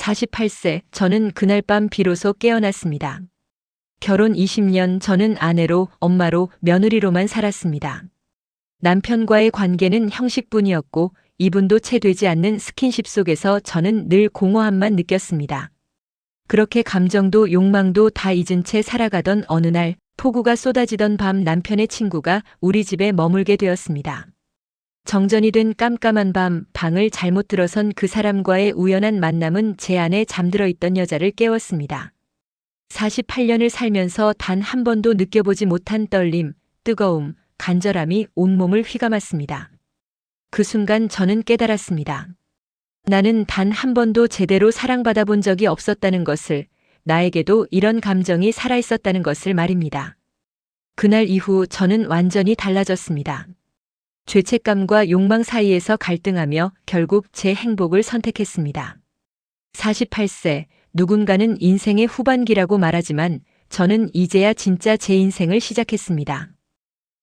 48세, 저는 그날 밤 비로소 깨어났습니다. 결혼 20년 저는 아내로, 엄마로, 며느리로만 살았습니다. 남편과의 관계는 형식뿐이었고 2분도 채 되지 않는 스킨십 속에서 저는 늘 공허함만 느꼈습니다. 그렇게 감정도 욕망도 다 잊은 채 살아가던 어느 날 폭우가 쏟아지던 밤 남편의 친구가 우리 집에 머물게 되었습니다. 정전이 된 깜깜한 밤 방을 잘못 들어선 그 사람과의 우연한 만남은 제 안에 잠들어 있던 여자를 깨웠습니다. 48년을 살면서 단 한 번도 느껴보지 못한 떨림, 뜨거움, 간절함이 온몸을 휘감았습니다. 그 순간 저는 깨달았습니다. 나는 단 한 번도 제대로 사랑받아 본 적이 없었다는 것을, 나에게도 이런 감정이 살아있었다는 것을 말입니다. 그날 이후 저는 완전히 달라졌습니다. 죄책감과 욕망 사이에서 갈등하며 결국 제 행복을 선택했습니다. 48세, 누군가는 인생의 후반기라고 말하지만 저는 이제야 진짜 제 인생을 시작했습니다.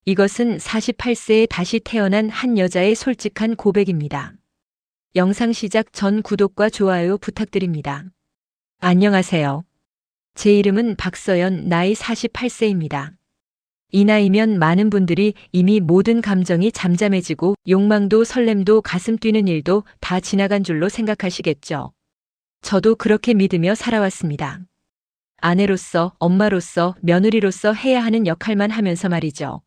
이것은 48세에 다시 태어난 한 여자의 솔직한 고백입니다. 영상 시작 전 구독과 좋아요 부탁드립니다. 안녕하세요. 제 이름은 박서연, 나이 48세입니다. 이 나이면 많은 분들이 이미 모든 감정이 잠잠해지고 욕망도 설렘도 가슴 뛰는 일도 다 지나간 줄로 생각하시겠죠. 저도 그렇게 믿으며 살아왔습니다. 아내로서, 엄마로서, 며느리로서 해야 하는 역할만 하면서 말이죠.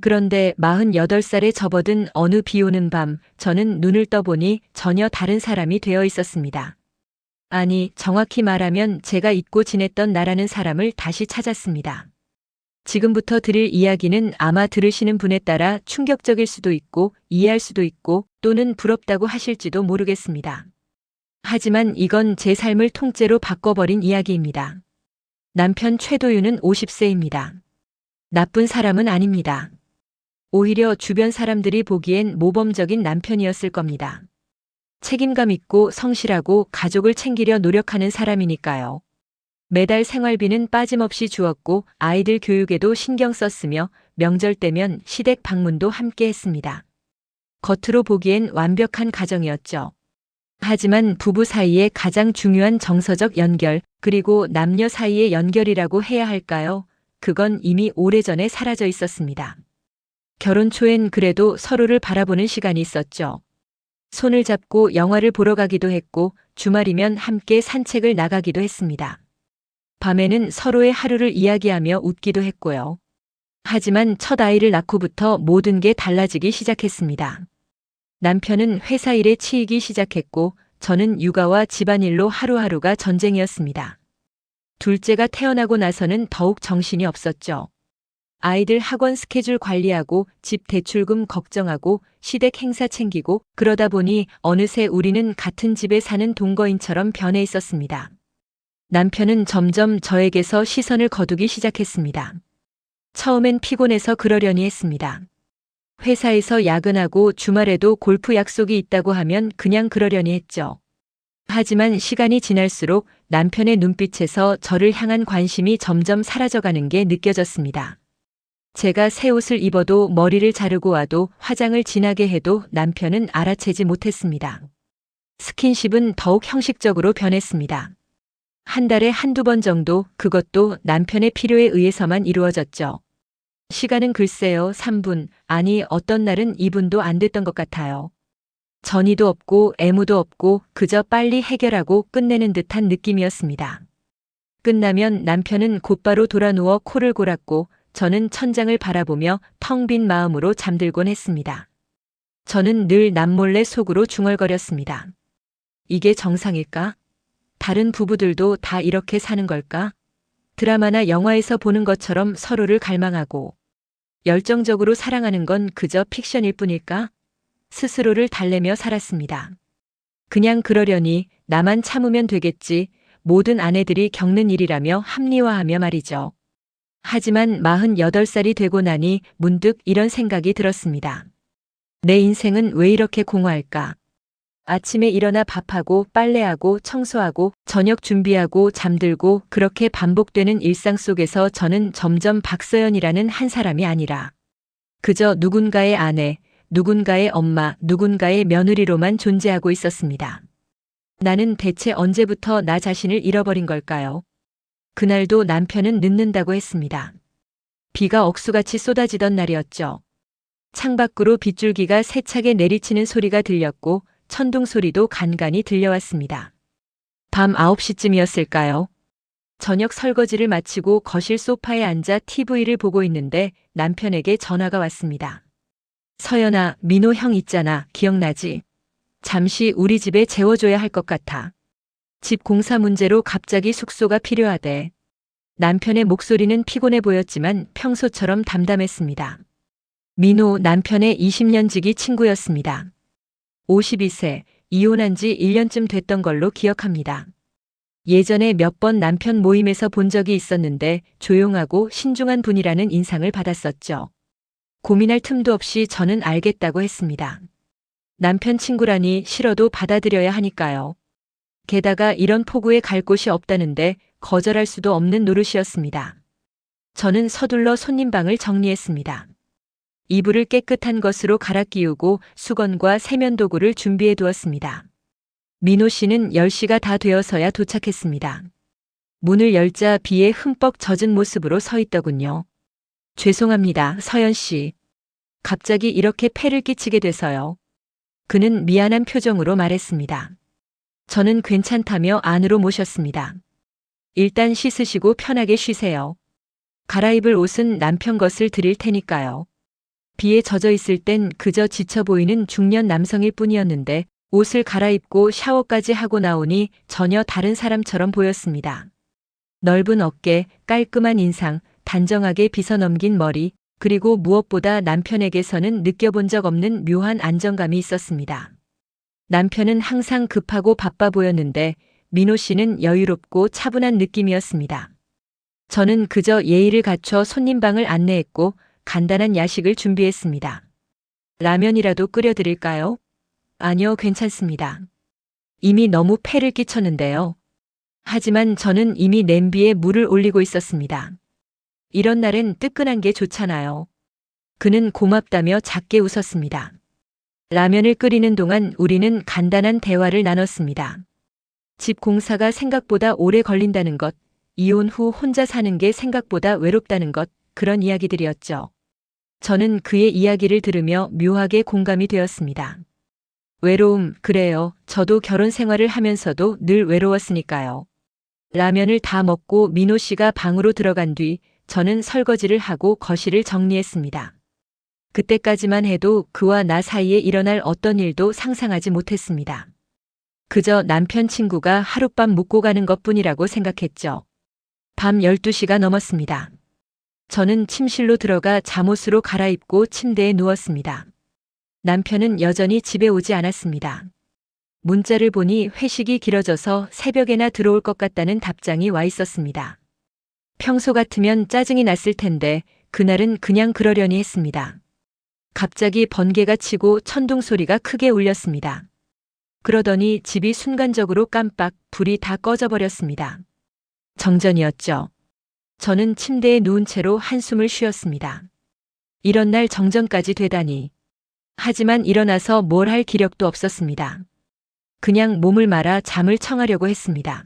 그런데 48살에 접어든 어느 비오는 밤, 저는 눈을 떠보니 전혀 다른 사람이 되어 있었습니다. 아니, 정확히 말하면 제가 잊고 지냈던 나라는 사람을 다시 찾았습니다. 지금부터 드릴 이야기는 아마 들으시는 분에 따라 충격적일 수도 있고 이해할 수도 있고 또는 부럽다고 하실지도 모르겠습니다. 하지만 이건 제 삶을 통째로 바꿔버린 이야기입니다. 남편 최도윤은 50세입니다. 나쁜 사람은 아닙니다. 오히려 주변 사람들이 보기엔 모범적인 남편이었을 겁니다. 책임감 있고 성실하고 가족을 챙기려 노력하는 사람이니까요. 매달 생활비는 빠짐없이 주었고 아이들 교육에도 신경 썼으며 명절 때면 시댁 방문도 함께 했습니다. 겉으로 보기엔 완벽한 가정이었죠. 하지만 부부 사이의 가장 중요한 정서적 연결, 그리고 남녀 사이의 연결이라고 해야 할까요? 그건 이미 오래전에 사라져 있었습니다. 결혼 초엔 그래도 서로를 바라보는 시간이 있었죠. 손을 잡고 영화를 보러 가기도 했고 주말이면 함께 산책을 나가기도 했습니다. 밤에는 서로의 하루를 이야기하며 웃기도 했고요. 하지만 첫 아이를 낳고부터 모든 게 달라지기 시작했습니다. 남편은 회사 일에 치이기 시작했고 저는 육아와 집안일로 하루하루가 전쟁이었습니다. 둘째가 태어나고 나서는 더욱 정신이 없었죠. 아이들 학원 스케줄 관리하고 집 대출금 걱정하고 시댁 행사 챙기고 그러다 보니 어느새 우리는 같은 집에 사는 동거인처럼 변해 있었습니다. 남편은 점점 저에게서 시선을 거두기 시작했습니다. 처음엔 피곤해서 그러려니 했습니다. 회사에서 야근하고 주말에도 골프 약속이 있다고 하면 그냥 그러려니 했죠. 하지만 시간이 지날수록 남편의 눈빛에서 저를 향한 관심이 점점 사라져가는 게 느껴졌습니다. 제가 새 옷을 입어도 머리를 자르고 와도 화장을 진하게 해도 남편은 알아채지 못했습니다. 스킨십은 더욱 형식적으로 변했습니다. 한 달에 한두 번 정도, 그것도 남편의 필요에 의해서만 이루어졌죠. 시간은 글쎄요, 3분, 아니 어떤 날은 2분도 안 됐던 것 같아요. 전의도 없고 애무도 없고 그저 빨리 해결하고 끝내는 듯한 느낌이었습니다. 끝나면 남편은 곧바로 돌아누워 코를 골았고 저는 천장을 바라보며 텅 빈 마음으로 잠들곤 했습니다. 저는 늘 남몰래 속으로 중얼거렸습니다. 이게 정상일까? 다른 부부들도 다 이렇게 사는 걸까? 드라마나 영화에서 보는 것처럼 서로를 갈망하고 열정적으로 사랑하는 건 그저 픽션일 뿐일까? 스스로를 달래며 살았습니다. 그냥 그러려니 나만 참으면 되겠지, 모든 아내들이 겪는 일이라며 합리화하며 말이죠. 하지만 48살이 되고 나니 문득 이런 생각이 들었습니다. 내 인생은 왜 이렇게 공허할까? 아침에 일어나 밥하고 빨래하고 청소하고 저녁 준비하고 잠들고 그렇게 반복되는 일상 속에서 저는 점점 박서연이라는 한 사람이 아니라 그저 누군가의 아내, 누군가의 엄마, 누군가의 며느리로만 존재하고 있었습니다. 나는 대체 언제부터 나 자신을 잃어버린 걸까요? 그날도 남편은 늦는다고 했습니다. 비가 억수같이 쏟아지던 날이었죠. 창밖으로 빗줄기가 세차게 내리치는 소리가 들렸고 천둥 소리도 간간이 들려왔습니다. 밤 9시쯤이었을까요? 저녁 설거지를 마치고 거실 소파에 앉아 TV를 보고 있는데 남편에게 전화가 왔습니다. 서연아, 민호 형 있잖아. 기억나지? 잠시 우리 집에 재워줘야 할 것 같아. 집 공사 문제로 갑자기 숙소가 필요하대. 남편의 목소리는 피곤해 보였지만 평소처럼 담담했습니다. 민호 남편의 20년 지기 친구였습니다. 52세, 이혼한 지 1년쯤 됐던 걸로 기억합니다. 예전에 몇 번 남편 모임에서 본 적이 있었는데 조용하고 신중한 분이라는 인상을 받았었죠. 고민할 틈도 없이 저는 알겠다고 했습니다. 남편 친구라니 싫어도 받아들여야 하니까요. 게다가 이런 폭우에 갈 곳이 없다는데 거절할 수도 없는 노릇이었습니다. 저는 서둘러 손님방을 정리했습니다. 이불을 깨끗한 것으로 갈아 끼우고 수건과 세면도구를 준비해 두었습니다. 민호 씨는 10시가 다 되어서야 도착했습니다. 문을 열자 비에 흠뻑 젖은 모습으로 서 있더군요. 죄송합니다, 서연 씨. 갑자기 이렇게 폐를 끼치게 돼서요. 그는 미안한 표정으로 말했습니다. 저는 괜찮다며 안으로 모셨습니다. 일단 씻으시고 편하게 쉬세요. 갈아입을 옷은 남편 것을 드릴 테니까요. 비에 젖어 있을 땐 그저 지쳐 보이는 중년 남성일 뿐이었는데 옷을 갈아입고 샤워까지 하고 나오니 전혀 다른 사람처럼 보였습니다. 넓은 어깨, 깔끔한 인상, 단정하게 빗어넘긴 머리, 그리고 무엇보다 남편에게서는 느껴본 적 없는 묘한 안정감이 있었습니다. 남편은 항상 급하고 바빠 보였는데 민호 씨는 여유롭고 차분한 느낌이었습니다. 저는 그저 예의를 갖춰 손님방을 안내했고 간단한 야식을 준비했습니다. 라면이라도 끓여드릴까요? 아니요, 괜찮습니다. 이미 너무 폐를 끼쳤는데요. 하지만 저는 이미 냄비에 물을 올리고 있었습니다. 이런 날엔 뜨끈한 게 좋잖아요. 그는 고맙다며 작게 웃었습니다. 라면을 끓이는 동안 우리는 간단한 대화를 나눴습니다. 집 공사가 생각보다 오래 걸린다는 것, 이혼 후 혼자 사는 게 생각보다 외롭다는 것, 그런 이야기들이었죠. 저는 그의 이야기를 들으며 묘하게 공감이 되었습니다. 외로움, 그래요. 저도 결혼 생활을 하면서도 늘 외로웠으니까요. 라면을 다 먹고 민호 씨가 방으로 들어간 뒤 저는 설거지를 하고 거실을 정리했습니다. 그때까지만 해도 그와 나 사이에 일어날 어떤 일도 상상하지 못했습니다. 그저 남편 친구가 하룻밤 묵고 가는 것뿐이라고 생각했죠. 밤 12시가 넘었습니다. 저는 침실로 들어가 잠옷으로 갈아입고 침대에 누웠습니다. 남편은 여전히 집에 오지 않았습니다. 문자를 보니 회식이 길어져서 새벽에나 들어올 것 같다는 답장이 와 있었습니다. 평소 같으면 짜증이 났을 텐데 그날은 그냥 그러려니 했습니다. 갑자기 번개가 치고 천둥 소리가 크게 울렸습니다. 그러더니 집이 순간적으로 깜빡 불이 다 꺼져버렸습니다. 정전이었죠. 저는 침대에 누운 채로 한숨을 쉬었습니다. 이런 날 정전까지 되다니. 하지만 일어나서 뭘 할 기력도 없었습니다. 그냥 몸을 말아 잠을 청하려고 했습니다.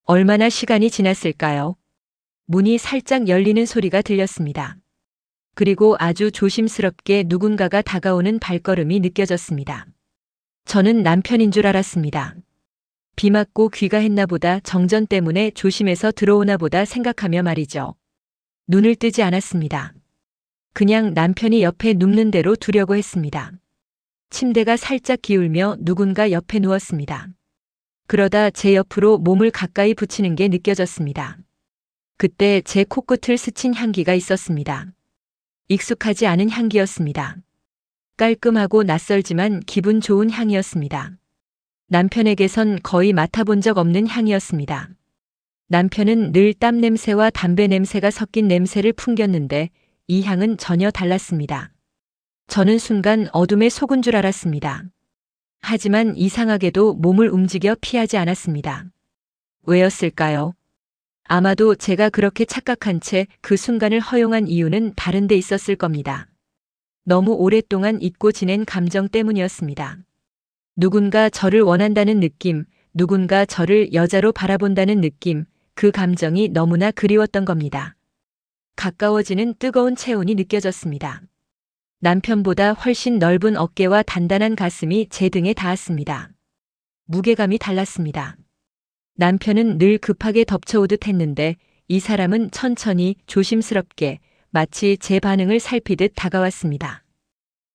얼마나 시간이 지났을까요? 문이 살짝 열리는 소리가 들렸습니다. 그리고 아주 조심스럽게 누군가가 다가오는 발걸음이 느껴졌습니다. 저는 남편인 줄 알았습니다. 비 맞고 귀가했나 보다, 정전 때문에 조심해서 들어오나 보다 생각하며 말이죠. 눈을 뜨지 않았습니다. 그냥 남편이 옆에 눕는 대로 두려고 했습니다. 침대가 살짝 기울며 누군가 옆에 누웠습니다. 그러다 제 옆으로 몸을 가까이 붙이는 게 느껴졌습니다. 그때 제 코끝을 스친 향기가 있었습니다. 익숙하지 않은 향기였습니다. 깔끔하고 낯설지만 기분 좋은 향이었습니다. 남편에게선 거의 맡아본 적 없는 향이었습니다. 남편은 늘 땀 냄새와 담배 냄새가 섞인 냄새를 풍겼는데 이 향은 전혀 달랐습니다. 저는 순간 어둠에 속은 줄 알았습니다. 하지만 이상하게도 몸을 움직여 피하지 않았습니다. 왜였을까요? 아마도 제가 그렇게 착각한 채 그 순간을 허용한 이유는 다른 데 있었을 겁니다. 너무 오랫동안 잊고 지낸 감정 때문이었습니다. 누군가 저를 원한다는 느낌, 누군가 저를 여자로 바라본다는 느낌, 그 감정이 너무나 그리웠던 겁니다. 가까워지는 뜨거운 체온이 느껴졌습니다. 남편보다 훨씬 넓은 어깨와 단단한 가슴이 제 등에 닿았습니다. 무게감이 달랐습니다. 남편은 늘 급하게 덮쳐오듯 했는데 이 사람은 천천히 조심스럽게 마치 제 반응을 살피듯 다가왔습니다.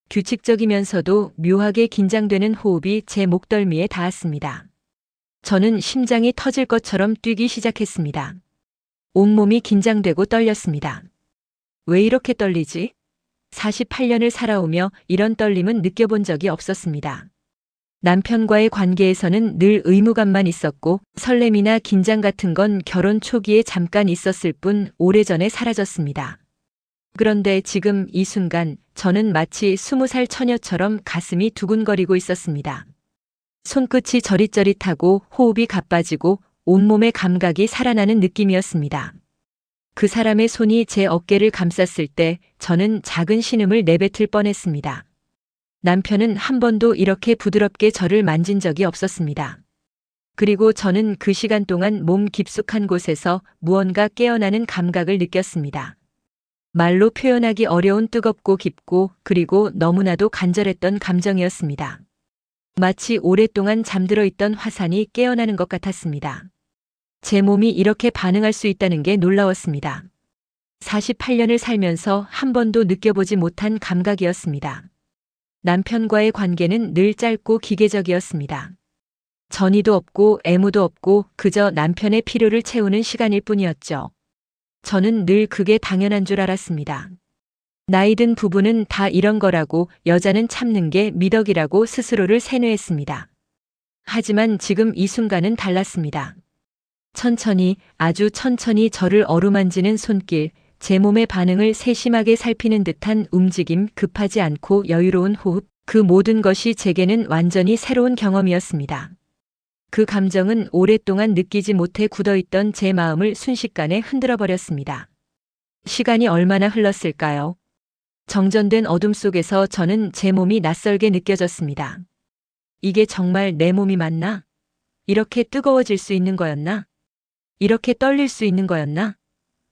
규칙적이면서도 묘하게 긴장되는 호흡이 제 목덜미에 닿았습니다. 저는 심장이 터질 것처럼 뛰기 시작했습니다. 온몸이 긴장되고 떨렸습니다. 왜 이렇게 떨리지? 48년을 살아오며 이런 떨림은 느껴본 적이 없었습니다. 남편과의 관계에서는 늘 의무감만 있었고 설렘이나 긴장 같은 건 결혼 초기에 잠깐 있었을 뿐 오래전에 사라졌습니다. 그런데 지금 이 순간 저는 마치 20살 처녀처럼 가슴이 두근거리고 있었습니다. 손끝이 저릿저릿하고 호흡이 가빠지고 온몸의 감각이 살아나는 느낌이었습니다. 그 사람의 손이 제 어깨를 감쌌을 때 저는 작은 신음을 내뱉을 뻔했습니다. 남편은 한 번도 이렇게 부드럽게 저를 만진 적이 없었습니다. 그리고 저는 그 시간 동안 몸 깊숙한 곳에서 무언가 깨어나는 감각을 느꼈습니다. 말로 표현하기 어려운 뜨겁고 깊고 그리고 너무나도 간절했던 감정이었습니다. 마치 오랫동안 잠들어 있던 화산이 깨어나는 것 같았습니다. 제 몸이 이렇게 반응할 수 있다는 게 놀라웠습니다. 48년을 살면서 한 번도 느껴보지 못한 감각이었습니다. 남편과의 관계는 늘 짧고 기계적이었습니다. 전의도 없고 애무도 없고 그저 남편의 필요를 채우는 시간일 뿐이었죠. 저는 늘 그게 당연한 줄 알았습니다. 나이든 부부는 다 이런 거라고, 여자는 참는 게 미덕이라고 스스로를 세뇌했습니다. 하지만 지금 이 순간은 달랐습니다. 천천히, 아주 천천히 저를 어루만지는 손길, 제 몸의 반응을 세심하게 살피는 듯한 움직임, 급하지 않고 여유로운 호흡, 그 모든 것이 제게는 완전히 새로운 경험이었습니다. 그 감정은 오랫동안 느끼지 못해 굳어있던 제 마음을 순식간에 흔들어 버렸습니다. 시간이 얼마나 흘렀을까요? 정전된 어둠 속에서 저는 제 몸이 낯설게 느껴졌습니다. 이게 정말 내 몸이 맞나? 이렇게 뜨거워질 수 있는 거였나? 이렇게 떨릴 수 있는 거였나?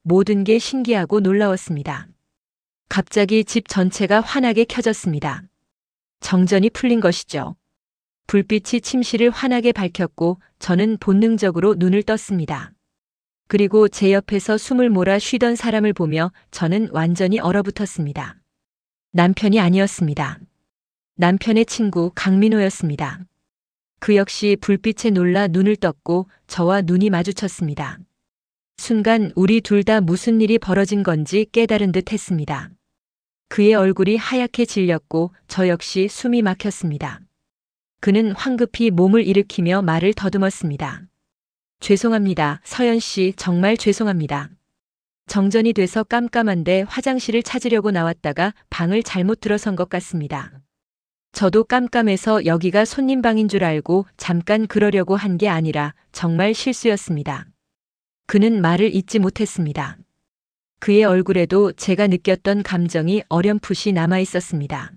모든 게 신기하고 놀라웠습니다. 갑자기 집 전체가 환하게 켜졌습니다. 정전이 풀린 것이죠. 불빛이 침실을 환하게 밝혔고 저는 본능적으로 눈을 떴습니다. 그리고 제 옆에서 숨을 몰아 쉬던 사람을 보며 저는 완전히 얼어붙었습니다. 남편이 아니었습니다. 남편의 친구 강민호였습니다. 그 역시 불빛에 놀라 눈을 떴고 저와 눈이 마주쳤습니다. 순간 우리 둘 다 무슨 일이 벌어진 건지 깨달은 듯 했습니다. 그의 얼굴이 하얗게 질렸고 저 역시 숨이 막혔습니다. 그는 황급히 몸을 일으키며 말을 더듬었습니다. 죄송합니다. 서연 씨, 정말 죄송합니다. 정전이 돼서 깜깜한데 화장실을 찾으려고 나왔다가 방을 잘못 들어선 것 같습니다. 저도 깜깜해서 여기가 손님 방인 줄 알고 잠깐 그러려고 한 게 아니라 정말 실수였습니다. 그는 말을 잇지 못했습니다. 그의 얼굴에도 제가 느꼈던 감정이 어렴풋이 남아 있었습니다.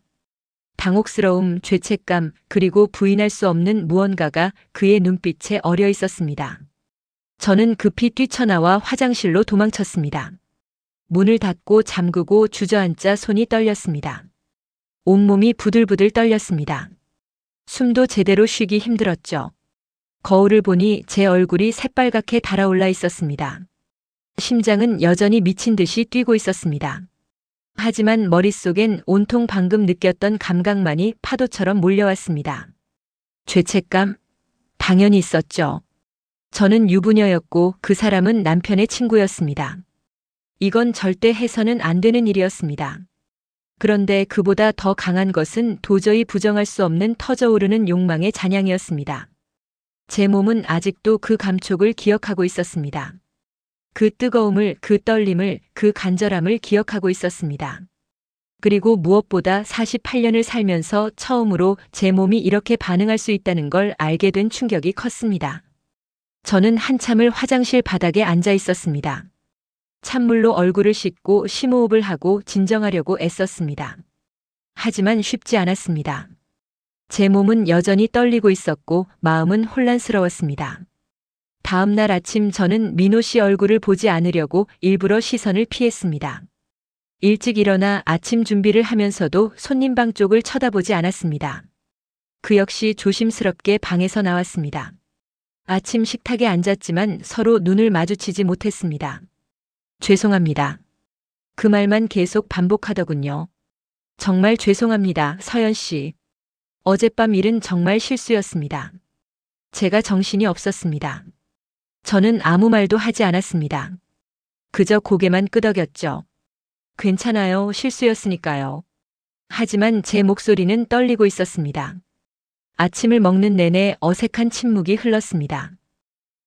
당혹스러움, 죄책감, 그리고 부인할 수 없는 무언가가 그의 눈빛에 어려 있었습니다. 저는 급히 뛰쳐나와 화장실로 도망쳤습니다. 문을 닫고 잠그고 주저앉자 손이 떨렸습니다. 온몸이 부들부들 떨렸습니다. 숨도 제대로 쉬기 힘들었죠. 거울을 보니 제 얼굴이 새빨갛게 달아올라 있었습니다. 심장은 여전히 미친 듯이 뛰고 있었습니다. 하지만 머릿속엔 온통 방금 느꼈던 감각만이 파도처럼 몰려왔습니다. 죄책감? 당연히 있었죠. 저는 유부녀였고 그 사람은 남편의 친구였습니다. 이건 절대 해서는 안 되는 일이었습니다. 그런데 그보다 더 강한 것은 도저히 부정할 수 없는 터져오르는 욕망의 잔향이었습니다. 제 몸은 아직도 그 감촉을 기억하고 있었습니다. 그 뜨거움을, 그 떨림을, 그 간절함을 기억하고 있었습니다. 그리고 무엇보다 48년을 살면서 처음으로 제 몸이 이렇게 반응할 수 있다는 걸 알게 된 충격이 컸습니다. 저는 한참을 화장실 바닥에 앉아 있었습니다. 찬물로 얼굴을 씻고 심호흡을 하고 진정하려고 애썼습니다. 하지만 쉽지 않았습니다. 제 몸은 여전히 떨리고 있었고 마음은 혼란스러웠습니다. 다음 날 아침 저는 민호 씨 얼굴을 보지 않으려고 일부러 시선을 피했습니다. 일찍 일어나 아침 준비를 하면서도 손님 방 쪽을 쳐다보지 않았습니다. 그 역시 조심스럽게 방에서 나왔습니다. 아침 식탁에 앉았지만 서로 눈을 마주치지 못했습니다. 죄송합니다. 그 말만 계속 반복하더군요. 정말 죄송합니다, 서연 씨. 어젯밤 일은 정말 실수였습니다. 제가 정신이 없었습니다. 저는 아무 말도 하지 않았습니다. 그저 고개만 끄덕였죠. 괜찮아요, 실수였으니까요. 하지만 제 목소리는 떨리고 있었습니다. 아침을 먹는 내내 어색한 침묵이 흘렀습니다.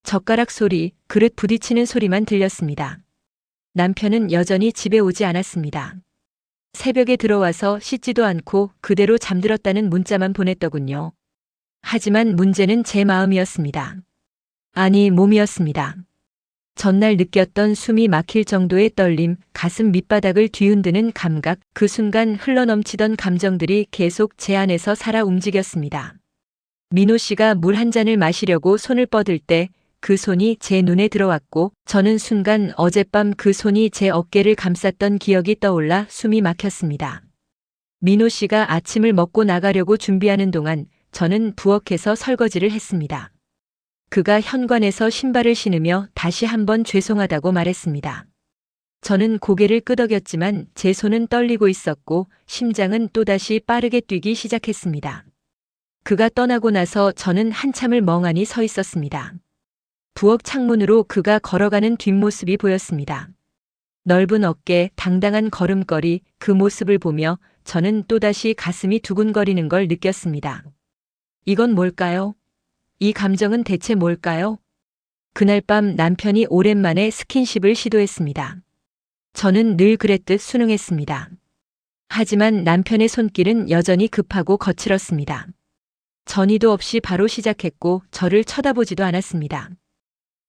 젓가락 소리, 그릇 부딪히는 소리만 들렸습니다. 남편은 여전히 집에 오지 않았습니다. 새벽에 들어와서 씻지도 않고 그대로 잠들었다는 문자만 보냈더군요. 하지만 문제는 제 마음이었습니다. 아니, 몸이었습니다. 전날 느꼈던 숨이 막힐 정도의 떨림, 가슴 밑바닥을 뒤흔드는 감각, 그 순간 흘러넘치던 감정들이 계속 제 안에서 살아 움직였습니다. 민호 씨가 물 한 잔을 마시려고 손을 뻗을 때 그 손이 제 눈에 들어왔고 저는 순간 어젯밤 그 손이 제 어깨를 감쌌던 기억이 떠올라 숨이 막혔습니다. 민호 씨가 아침을 먹고 나가려고 준비하는 동안 저는 부엌에서 설거지를 했습니다. 그가 현관에서 신발을 신으며 다시 한번 죄송하다고 말했습니다. 저는 고개를 끄덕였지만 제 손은 떨리고 있었고 심장은 또다시 빠르게 뛰기 시작했습니다. 그가 떠나고 나서 저는 한참을 멍하니 서 있었습니다. 부엌 창문으로 그가 걸어가는 뒷모습이 보였습니다. 넓은 어깨, 당당한 걸음걸이, 그 모습을 보며 저는 또다시 가슴이 두근거리는 걸 느꼈습니다. 이건 뭘까요? 이 감정은 대체 뭘까요? 그날 밤 남편이 오랜만에 스킨십을 시도했습니다. 저는 늘 그랬듯 순응했습니다. 하지만 남편의 손길은 여전히 급하고 거칠었습니다. 전의도 없이 바로 시작했고 저를 쳐다보지도 않았습니다.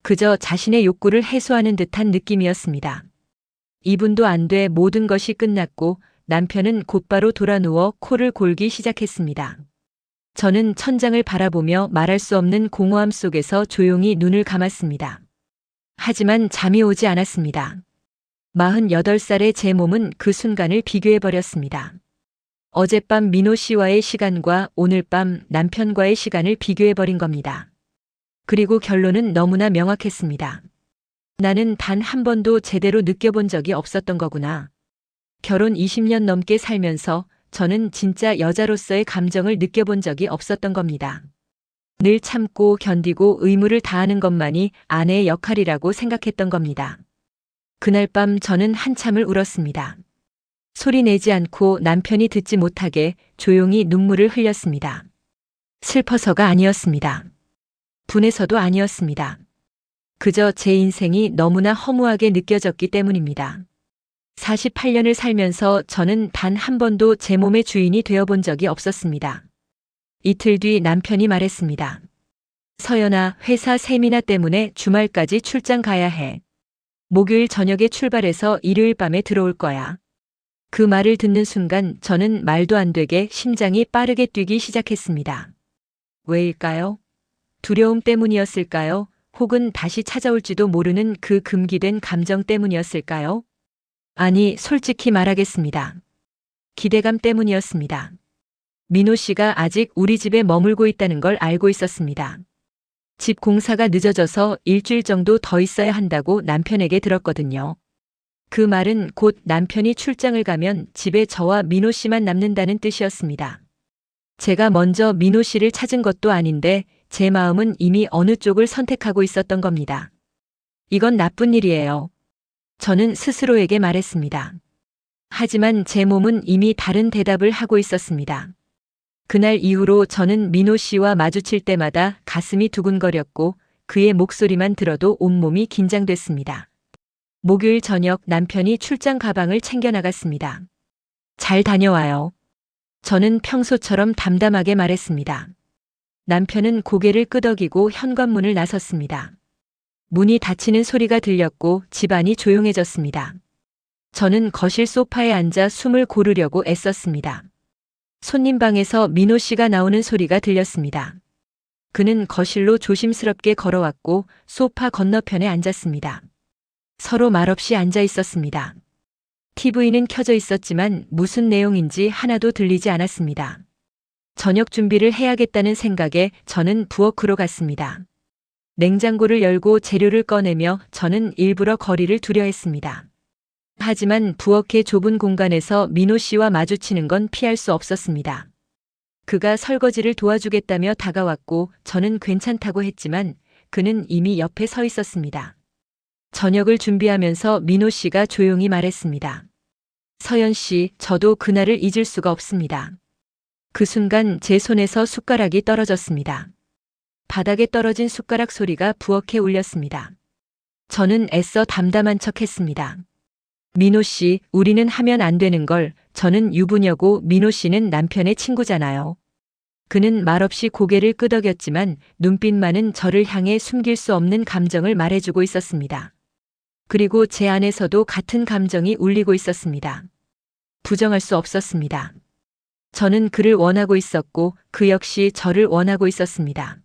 그저 자신의 욕구를 해소하는 듯한 느낌이었습니다. 2분도 안 돼 모든 것이 끝났고 남편은 곧바로 돌아 누워 코를 골기 시작했습니다. 저는 천장을 바라보며 말할 수 없는 공허함 속에서 조용히 눈을 감았습니다. 하지만 잠이 오지 않았습니다. 48살의 제 몸은 그 순간을 비교해버렸습니다. 어젯밤 민호 씨와의 시간과 오늘 밤 남편과의 시간을 비교해버린 겁니다. 그리고 결론은 너무나 명확했습니다. 나는 단 한 번도 제대로 느껴본 적이 없었던 거구나. 결혼 20년 넘게 살면서 저는 진짜 여자로서의 감정을 느껴본 적이 없었던 겁니다. 늘 참고 견디고 의무를 다하는 것만이 아내의 역할이라고 생각했던 겁니다. 그날 밤 저는 한참을 울었습니다. 소리 내지 않고 남편이 듣지 못하게 조용히 눈물을 흘렸습니다. 슬퍼서가 아니었습니다. 분해서도 아니었습니다. 그저 제 인생이 너무나 허무하게 느껴졌기 때문입니다. 48년을 살면서 저는 단 한 번도 제 몸의 주인이 되어본 적이 없었습니다. 이틀 뒤 남편이 말했습니다. 서연아, 회사 세미나 때문에 주말까지 출장 가야 해. 목요일 저녁에 출발해서 일요일 밤에 들어올 거야. 그 말을 듣는 순간 저는 말도 안 되게 심장이 빠르게 뛰기 시작했습니다. 왜일까요? 두려움 때문이었을까요? 혹은 다시 찾아올지도 모르는 그 금기된 감정 때문이었을까요? 아니, 솔직히 말하겠습니다. 기대감 때문이었습니다. 민호 씨가 아직 우리 집에 머물고 있다는 걸 알고 있었습니다. 집 공사가 늦어져서 일주일 정도 더 있어야 한다고 남편에게 들었거든요. 그 말은 곧 남편이 출장을 가면 집에 저와 민호 씨만 남는다는 뜻이었습니다. 제가 먼저 민호 씨를 찾은 것도 아닌데 제 마음은 이미 어느 쪽을 선택하고 있었던 겁니다. 이건 나쁜 일이에요. 저는 스스로에게 말했습니다. 하지만 제 몸은 이미 다른 대답을 하고 있었습니다. 그날 이후로 저는 민호 씨와 마주칠 때마다 가슴이 두근거렸고 그의 목소리만 들어도 온몸이 긴장됐습니다. 목요일 저녁 남편이 출장 가방을 챙겨 나갔습니다. 잘 다녀와요. 저는 평소처럼 담담하게 말했습니다. 남편은 고개를 끄덕이고 현관문을 나섰습니다. 문이 닫히는 소리가 들렸고 집안이 조용해졌습니다. 저는 거실 소파에 앉아 숨을 고르려고 애썼습니다. 손님 방에서 민호 씨가 나오는 소리가 들렸습니다. 그는 거실로 조심스럽게 걸어왔고 소파 건너편에 앉았습니다. 서로 말없이 앉아 있었습니다. TV는 켜져 있었지만 무슨 내용인지 하나도 들리지 않았습니다. 저녁 준비를 해야겠다는 생각에 저는 부엌으로 갔습니다. 냉장고를 열고 재료를 꺼내며 저는 일부러 거리를 두려 했습니다. 하지만 부엌의 좁은 공간에서 민호 씨와 마주치는 건 피할 수 없었습니다. 그가 설거지를 도와주겠다며 다가왔고 저는 괜찮다고 했지만 그는 이미 옆에 서 있었습니다. 저녁을 준비하면서 민호 씨가 조용히 말했습니다. 서연 씨, 저도 그날을 잊을 수가 없습니다. 그 순간 제 손에서 숟가락이 떨어졌습니다. 바닥에 떨어진 숟가락 소리가 부엌에 울렸습니다. 저는 애써 담담한 척 했습니다. 민호 씨, 우리는 하면 안 되는 걸. 저는 유부녀고 민호 씨는 남편의 친구잖아요. 그는 말없이 고개를 끄덕였지만 눈빛만은 저를 향해 숨길 수 없는 감정을 말해주고 있었습니다. 그리고 제 안에서도 같은 감정이 울리고 있었습니다. 부정할 수 없었습니다. 저는 그를 원하고 있었고 그 역시 저를 원하고 있었습니다.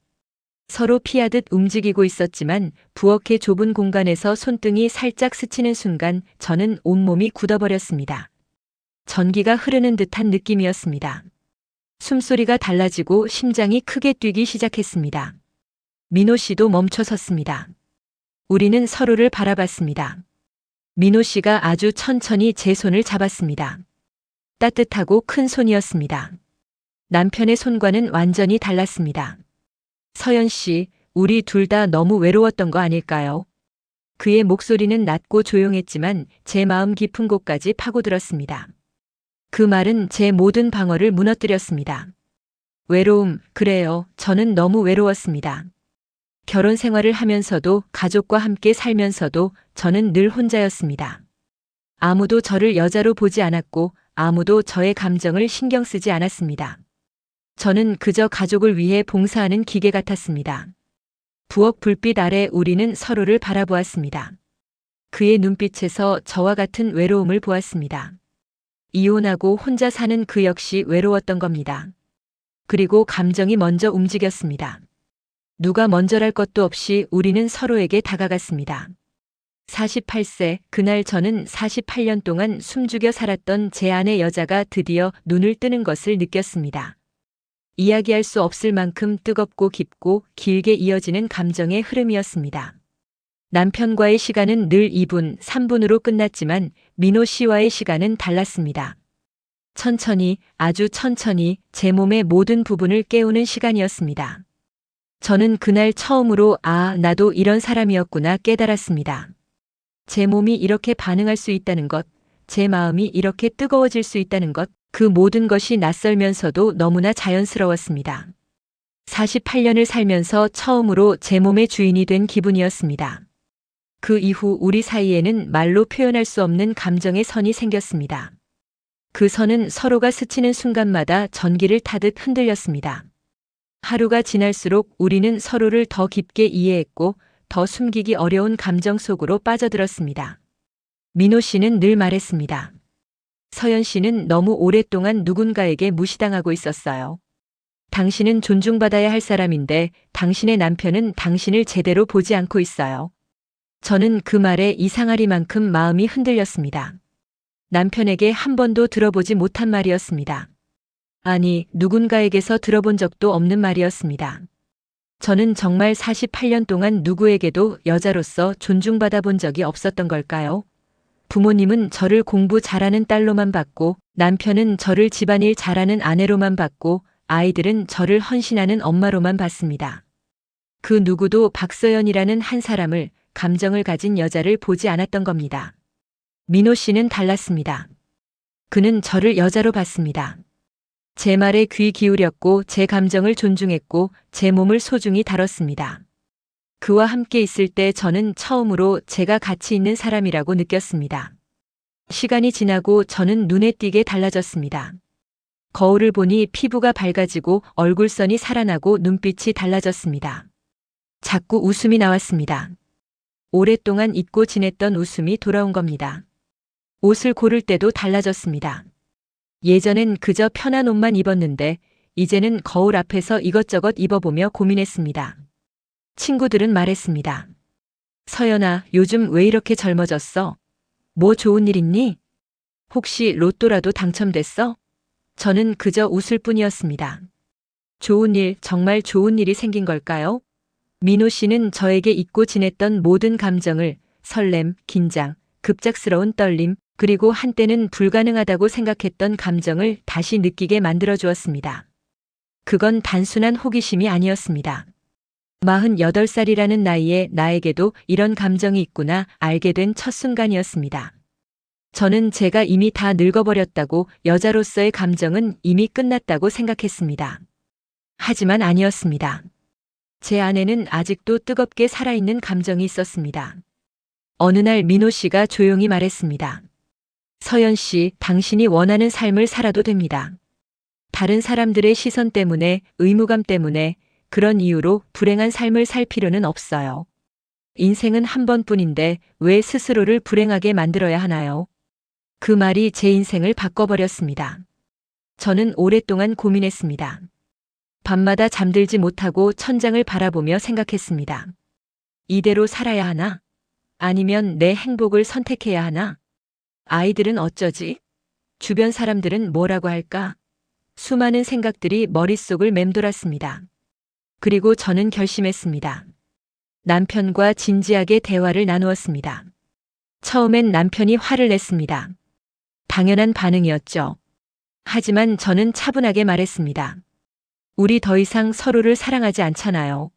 서로 피하듯 움직이고 있었지만 부엌의 좁은 공간에서 손등이 살짝 스치는 순간 저는 온몸이 굳어버렸습니다. 전기가 흐르는 듯한 느낌이었습니다. 숨소리가 달라지고 심장이 크게 뛰기 시작했습니다. 민호 씨도 멈춰 섰습니다. 우리는 서로를 바라봤습니다. 민호 씨가 아주 천천히 제 손을 잡았습니다. 따뜻하고 큰 손이었습니다. 남편의 손과는 완전히 달랐습니다. 서연 씨, 우리 둘 다 너무 외로웠던 거 아닐까요? 그의 목소리는 낮고 조용했지만 제 마음 깊은 곳까지 파고들었습니다. 그 말은 제 모든 방어를 무너뜨렸습니다. 외로움, 그래요. 저는 너무 외로웠습니다. 결혼 생활을 하면서도 가족과 함께 살면서도 저는 늘 혼자였습니다. 아무도 저를 여자로 보지 않았고 아무도 저의 감정을 신경 쓰지 않았습니다. 저는 그저 가족을 위해 봉사하는 기계 같았습니다. 부엌 불빛 아래 우리는 서로를 바라보았습니다. 그의 눈빛에서 저와 같은 외로움을 보았습니다. 이혼하고 혼자 사는 그 역시 외로웠던 겁니다. 그리고 감정이 먼저 움직였습니다. 누가 먼저랄 것도 없이 우리는 서로에게 다가갔습니다. 48세, 그날 저는 48년 동안 숨죽여 살았던 제 안의 여자가 드디어 눈을 뜨는 것을 느꼈습니다. 이야기할 수 없을 만큼 뜨겁고 깊고 길게 이어지는 감정의 흐름이었습니다. 남편과의 시간은 늘 2분, 3분으로 끝났지만 민호 씨와의 시간은 달랐습니다. 천천히, 아주 천천히 제 몸의 모든 부분을 깨우는 시간이었습니다. 저는 그날 처음으로 나도 이런 사람이었구나 깨달았습니다. 제 몸이 이렇게 반응할 수 있다는 것, 제 마음이 이렇게 뜨거워질 수 있다는 것, 그 모든 것이 낯설면서도 너무나 자연스러웠습니다. 48년을 살면서 처음으로 제 몸의 주인이 된 기분이었습니다. 그 이후 우리 사이에는 말로 표현할 수 없는 감정의 선이 생겼습니다. 그 선은 서로가 스치는 순간마다 전기를 타듯 흔들렸습니다. 하루가 지날수록 우리는 서로를 더 깊게 이해했고 더 숨기기 어려운 감정 속으로 빠져들었습니다. 민호 씨는 늘 말했습니다. 서연 씨는 너무 오랫동안 누군가에게 무시당하고 있었어요. 당신은 존중받아야 할 사람인데 당신의 남편은 당신을 제대로 보지 않고 있어요. 저는 그 말에 이상하리만큼 마음이 흔들렸습니다. 남편에게 한 번도 들어보지 못한 말이었습니다. 아니, 누군가에게서 들어본 적도 없는 말이었습니다. 저는 정말 48년 동안 누구에게도 여자로서 존중받아 본 적이 없었던 걸까요? 부모님은 저를 공부 잘하는 딸로만 봤고, 남편은 저를 집안일 잘하는 아내로만 봤고, 아이들은 저를 헌신하는 엄마로만 봤습니다. 그 누구도 박서연이라는 한 사람을, 감정을 가진 여자를 보지 않았던 겁니다. 민호 씨는 달랐습니다. 그는 저를 여자로 봤습니다. 제 말에 귀 기울였고 제 감정을 존중했고 제 몸을 소중히 다뤘습니다. 그와 함께 있을 때 저는 처음으로 제가 가치 있는 사람이라고 느꼈습니다. 시간이 지나고 저는 눈에 띄게 달라졌습니다. 거울을 보니 피부가 밝아지고 얼굴선이 살아나고 눈빛이 달라졌습니다. 자꾸 웃음이 나왔습니다. 오랫동안 잊고 지냈던 웃음이 돌아온 겁니다. 옷을 고를 때도 달라졌습니다. 예전엔 그저 편한 옷만 입었는데 이제는 거울 앞에서 이것저것 입어보며 고민했습니다. 친구들은 말했습니다. 서연아, 요즘 왜 이렇게 젊어졌어? 뭐 좋은 일 있니? 혹시 로또라도 당첨됐어? 저는 그저 웃을 뿐이었습니다. 좋은 일, 정말 좋은 일이 생긴 걸까요? 민호 씨는 저에게 잊고 지냈던 모든 감정을 설렘, 긴장, 급작스러운 떨림, 그리고 한때는 불가능하다고 생각했던 감정을 다시 느끼게 만들어 주었습니다. 그건 단순한 호기심이 아니었습니다. 48살이라는 나이에 나에게도 이런 감정이 있구나 알게 된 첫 순간이었습니다. 저는 제가 이미 다 늙어버렸다고, 여자로서의 감정은 이미 끝났다고 생각했습니다. 하지만 아니었습니다. 제 안에는 아직도 뜨겁게 살아있는 감정이 있었습니다. 어느 날 민호 씨가 조용히 말했습니다. 서연 씨, 당신이 원하는 삶을 살아도 됩니다. 다른 사람들의 시선 때문에, 의무감 때문에, 그런 이유로 불행한 삶을 살 필요는 없어요. 인생은 한 번뿐인데 왜 스스로를 불행하게 만들어야 하나요? 그 말이 제 인생을 바꿔버렸습니다. 저는 오랫동안 고민했습니다. 밤마다 잠들지 못하고 천장을 바라보며 생각했습니다. 이대로 살아야 하나? 아니면 내 행복을 선택해야 하나? 아이들은 어쩌지? 주변 사람들은 뭐라고 할까? 수많은 생각들이 머릿속을 맴돌았습니다. 그리고 저는 결심했습니다. 남편과 진지하게 대화를 나누었습니다. 처음엔 남편이 화를 냈습니다. 당연한 반응이었죠. 하지만 저는 차분하게 말했습니다. 우리 더 이상 서로를 사랑하지 않잖아요.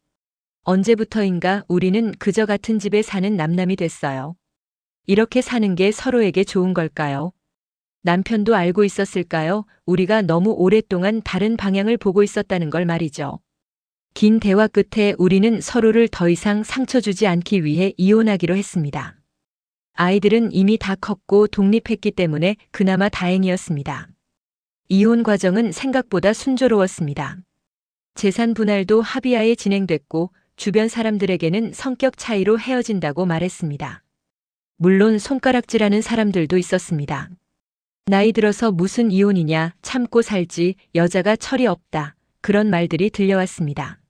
언제부터인가 우리는 그저 같은 집에 사는 남남이 됐어요. 이렇게 사는 게 서로에게 좋은 걸까요? 남편도 알고 있었을까요? 우리가 너무 오랫동안 다른 방향을 보고 있었다는 걸 말이죠. 긴 대화 끝에 우리는 서로를 더 이상 상처 주지 않기 위해 이혼하기로 했습니다. 아이들은 이미 다 컸고 독립했기 때문에 그나마 다행이었습니다. 이혼 과정은 생각보다 순조로웠습니다. 재산 분할도 합의하에 진행됐고 주변 사람들에게는 성격 차이로 헤어진다고 말했습니다. 물론 손가락질하는 사람들도 있었습니다. 나이 들어서 무슨 이혼이냐, 참고 살지, 여자가 철이 없다. 그런 말들이 들려왔습니다.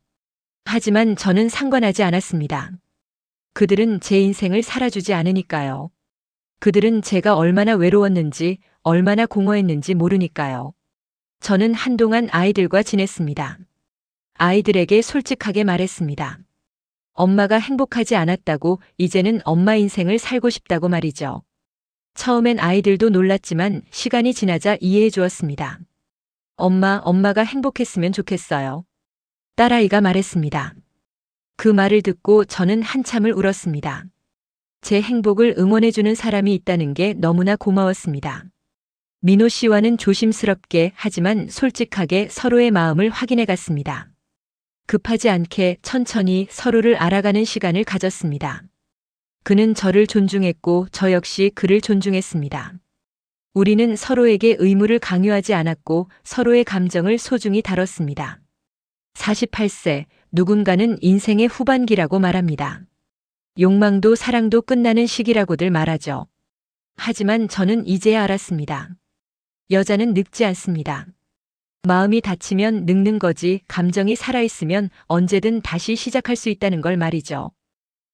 하지만 저는 상관하지 않았습니다. 그들은 제 인생을 살아주지 않으니까요. 그들은 제가 얼마나 외로웠는지, 얼마나 공허했는지 모르니까요. 저는 한동안 아이들과 지냈습니다. 아이들에게 솔직하게 말했습니다. 엄마가 행복하지 않았다고, 이제는 엄마 인생을 살고 싶다고 말이죠. 처음엔 아이들도 놀랐지만 시간이 지나자 이해해 주었습니다. 엄마가 행복했으면 좋겠어요. 딸아이가 말했습니다. 그 말을 듣고 저는 한참을 울었습니다. 제 행복을 응원해주는 사람이 있다는 게 너무나 고마웠습니다. 민호 씨와는 조심스럽게 하지만 솔직하게 서로의 마음을 확인해 갔습니다. 급하지 않게 천천히 서로를 알아가는 시간을 가졌습니다. 그는 저를 존중했고 저 역시 그를 존중했습니다. 우리는 서로에게 의무를 강요하지 않았고 서로의 감정을 소중히 다뤘습니다. 48세, 누군가는 인생의 후반기라고 말합니다. 욕망도 사랑도 끝나는 시기라고들 말하죠. 하지만 저는 이제야 알았습니다. 여자는 늙지 않습니다. 마음이 다치면 늙는 거지, 감정이 살아있으면 언제든 다시 시작할 수 있다는 걸 말이죠.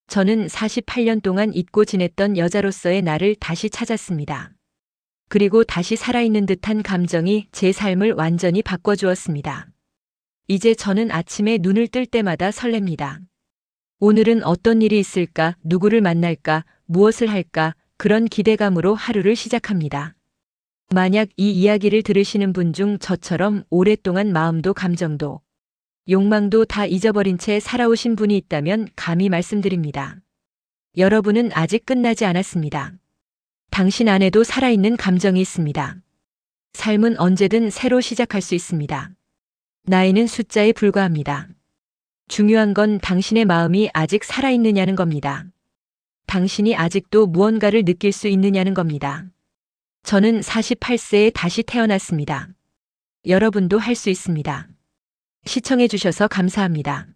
저는 48년 동안 잊고 지냈던 여자로서의 나를 다시 찾았습니다. 그리고 다시 살아있는 듯한 감정이 제 삶을 완전히 바꿔주었습니다. 이제 저는 아침에 눈을 뜰 때마다 설렙니다. 오늘은 어떤 일이 있을까, 누구를 만날까, 무엇을 할까, 그런 기대감으로 하루를 시작합니다. 만약 이 이야기를 들으시는 분 중 저처럼 오랫동안 마음도 감정도 욕망도 다 잊어버린 채 살아오신 분이 있다면 감히 말씀드립니다. 여러분은 아직 끝나지 않았습니다. 당신 안에도 살아있는 감정이 있습니다. 삶은 언제든 새로 시작할 수 있습니다. 나이는 숫자에 불과합니다. 중요한 건 당신의 마음이 아직 살아있느냐는 겁니다. 당신이 아직도 무언가를 느낄 수 있느냐는 겁니다. 저는 48세에 다시 태어났습니다. 여러분도 할 수 있습니다. 시청해 주셔서 감사합니다.